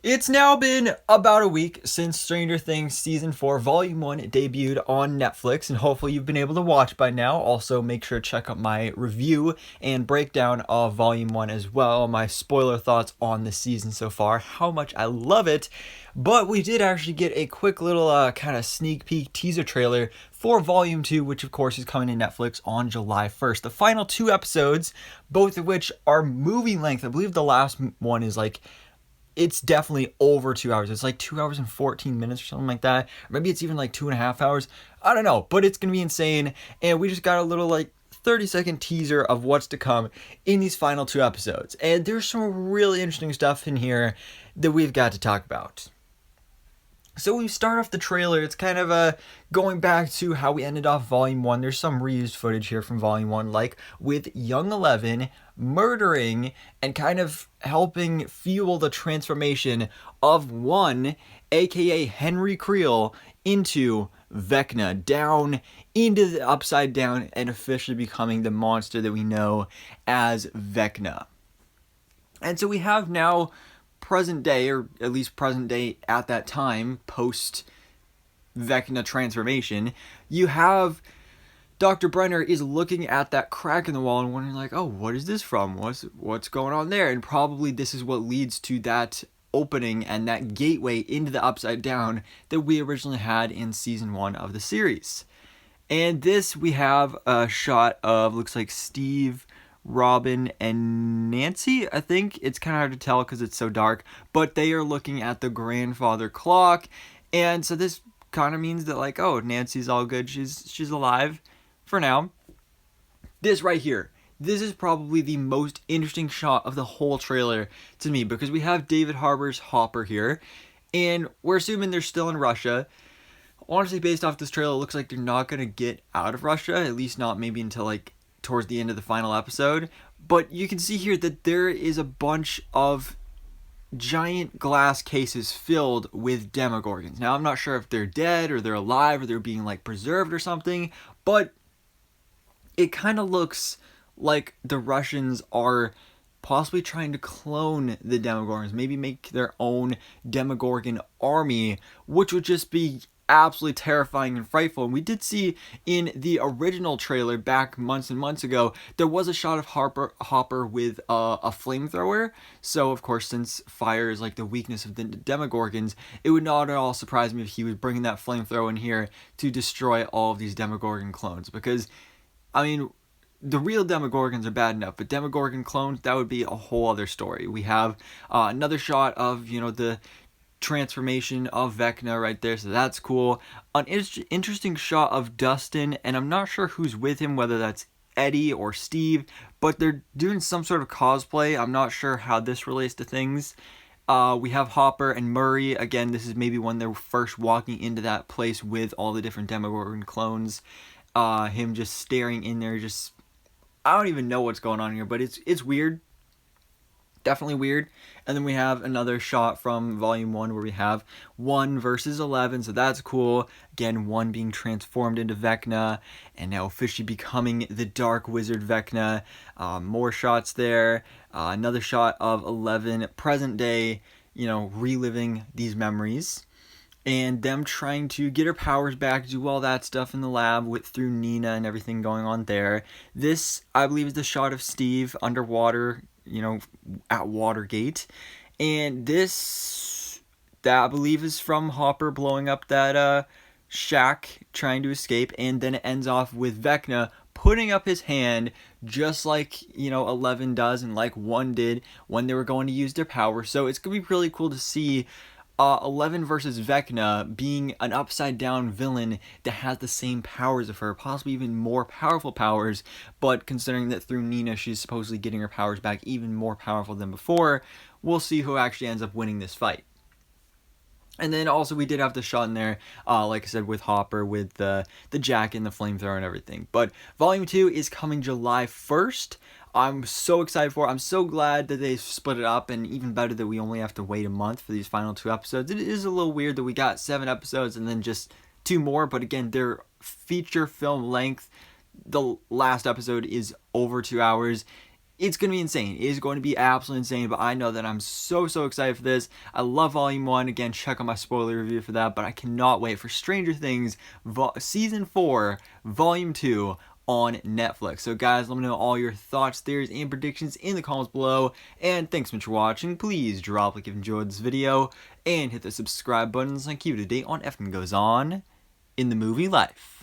It's now been about a week since Stranger Things Season 4 Volume 1 debuted on Netflix, and hopefully you've been able to watch by now. Also, make sure to check out my review and breakdown of Volume 1 as well, my spoiler thoughts on the season so far, how much I love it. But we did actually get a quick little kind of sneak peek teaser trailer for Volume 2, which of course is coming to Netflix on July 1st. The final two episodes, both of which are movie length. I believe the last one is it's definitely over 2 hours. It's like 2 hours and 14 minutes or something like that. Maybe it's even like 2.5 hours. I don't know, but it's going to be insane. And we just got a little 30-second teaser of what's to come in these final two episodes. And there's some really interesting stuff in here that we've got to talk about. So we start off the trailer, it's kind of going back to how we ended off Volume 1. There's some reused footage here from Volume 1, like with young Eleven murdering and kind of helping fuel the transformation of one, aka Henry Creel, into Vecna, down into the Upside Down, and officially becoming the monster that we know as Vecna. And so we have now present day, or at least present day at that time, post Vecna transformation, you have Dr. Brenner is looking at that crack in the wall and wondering oh, what is this from? What's going on there? And probably this is what leads to that opening and that gateway into the Upside Down that we originally had in season 1 of the series. And this, we have a shot of, looks like Steve, Robin, and Nancy. I think it's kind of hard to tell because it's so dark, but they are looking at the grandfather clock, and so this kind of means that oh, Nancy's all good, she's alive for now. This right here, this is probably the most interesting shot of the whole trailer to me, because we have David Harbour's Hopper here, and we're assuming they're still in Russia. Honestly, based off this trailer, it looks like they're not going to get out of Russia, at least not maybe until towards the end of the final episode. But you can see here that there is a bunch of giant glass cases filled with Demogorgons. Now, I'm not sure if they're dead or they're alive or they're being preserved or something, but it kind of looks like the Russians are possibly trying to clone the Demogorgons, maybe make their own Demogorgon army, which would just be absolutely terrifying and frightful. And we did see in the original trailer back months and months ago, there was a shot of Hopper with a flamethrower. So of course, since fire is the weakness of the Demogorgons, it would not at all surprise me if he was bringing that flamethrower in here to destroy all of these Demogorgon clones. Because, I mean, the real Demogorgons are bad enough, but Demogorgon clones, that would be a whole other story. We have another shot of, the transformation of Vecna right there, so that's cool. An interesting shot of Dustin, and I'm not sure who's with him, whether that's Eddie or Steve, but they're doing some sort of cosplay. I'm not sure how this relates to things. We have Hopper and Murray. Again, this is maybe when they're first walking into that place with all the different Demogorgon clones. Him just staring in there, I don't even know what's going on here, but it's weird. Definitely weird. And then we have another shot from Volume 1 where we have 1 versus 11, so that's cool. Again, 1 being transformed into Vecna, and now officially becoming the Dark Wizard Vecna. More shots there. Another shot of 11, present day, reliving these memories. And them trying to get her powers back, do all that stuff in the lab through Nina and everything going on there. This, I believe, is the shot of Steve underwater, at Watergate. And this, that I believe is from Hopper blowing up that shack, trying to escape. And then it ends off with Vecna putting up his hand, just like, 11 does, and like 1 did when they were going to use their power. So it's going to be really cool to see 11 versus Vecna being an upside down villain that has the same powers of her, possibly even more powerful powers, but considering that through Nina she's supposedly getting her powers back even more powerful than before, we'll see who actually ends up winning this fight. And then also we did have the shot in there, like I said, with Hopper, with the jacket and the flamethrower and everything. But Volume 2 is coming July 1st. I'm so excited for it. I'm so glad that they split it up, and even better that we only have to wait a month for these final 2 episodes. It is a little weird that we got 7 episodes and then just 2 more, but again, they're feature film length. The last episode is over 2 hours. It's going to be insane. It is going to be absolutely insane, but I know that I'm so excited for this. I love Volume 1. Again, check out my spoiler review for that, but I cannot wait for Stranger Things Season 4, Volume 2 on Netflix. So guys, let me know all your thoughts, theories, and predictions in the comments below, and thanks so much for watching. Please drop a like if you enjoyed this video, and hit the subscribe button so I can keep you up to date on everything that goes on in the movie life.